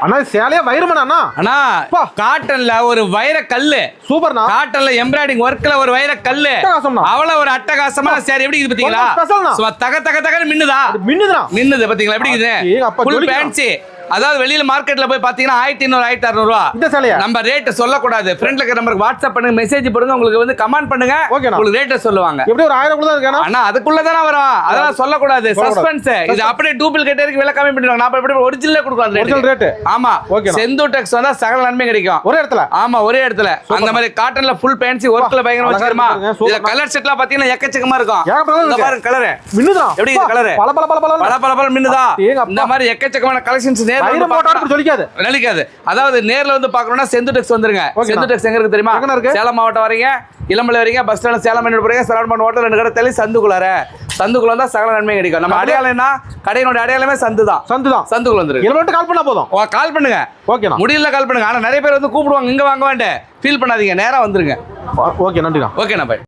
அண்ணா சேலையா வைரமண்ணா அண்ணா காட்டன்ல ஒரு வைர கல்லு சூப்பர்ண்ணா. காட்டன்ல எம்ப்ராய்டிங் ஒர்க்ல ஒரு வைர கல்லு அவ்வளவு ஒரு அட்டகாசமான சேரி எப்படி இருக்குது பாத்தீங்களா? தக தக தகன்னு மின்னுதா? மின்னுது பாத்தீங்களா எப்படி இருக்குது? Full fancy. அதாவது வெளியில மார்க்கெட்ல போய் பாத்தீங்கன்னா 1500 1600 ரூபாய். இந்த சேலையா நம்ம ரேட் சொல்லக்கூடாது. ஃப்ரெண்ட்ல இருக்க நம்பருக்கு வாட்ஸ்அப் பண்ணுங்க, மெசேஜ் போடுங்க, உங்களுக்கு வந்து கமெண்ட் பண்ணுங்க, உங்களுக்கு ரேட் சொல்லுவாங்க. எப்படி ஒரு 1000 குள்ள தான் இருக்கா அண்ணா? அதுக்குள்ள தான வரும், அதெல்லாம் சொல்லக்கூடாது, சஸ்பென்ஸ். இது அப்படியே டூப்ளிகேட் இருக்கு, விலை கம்மி பண்ணிடுவாங்க. நான் அப்படி ஒரிஜினலே கொடுக்கலாம் ஒரிஜினல் ரேட். ஆமா, செந்தூடெக்ஸ் வந்தா சகல நன்மை கிடைக்கும் ஒரே இடத்துல. ஆமா, ஒரே இடத்துல. அந்த மாதிரி காட்டன்ல ஃபுல் ஃபேன்சி ஒர்க்ல பயங்கரமா வச்சிருமா. இந்த கலர் செட்லாம் பாத்தீங்கன்னா எக்கச்சக்கமா இருக்கும். இந்த பாருங்க கலர் மின்னுதா, எப்படி இந்த கலர் பல பல பல பல பல பல மின்னுதா. இந்த மாதிரி எக்கச்சக்கமான கலெக்ஷன்ஸ் அதாவது நேர்ல வந்து பாக்கணும்னா செந்துடெக்ஸ் வந்துருங்க. செந்துடெக்ஸ் எங்க இருக்கு தெரியுமா? சேலம் மாவட்டம் வரீங்க, இளம்பலை வரீங்க, பஸ் ஸ்டாண்ட் சேலம் போறீங்க, சரவணன் ஹோட்டல் 2 கடை தள்ளி சந்துக்குள்ள வந்தா சகல நன்மை கிடைக்கும். நம்ம அடையாளம்னா கடையினோட அடையாளமே சந்துதான். சந்துக்குள்ள வந்துருக்கு. இதை மட்டும் கால் பண்ணா போதும். கால் பண்ணுங்க. ஓகேண்ணா, முடியல கால் பண்ணுங்க. ஆனா நிறைய பேர் வந்து கூப்பிடுவாங்க, இங்க வாங்க வேண்டாம், ஃபீல் பண்ணாதீங்க, நேரா வந்துருங்க. ஓகே, நன்றிண்ணா. ஓகேண்ணா, பை.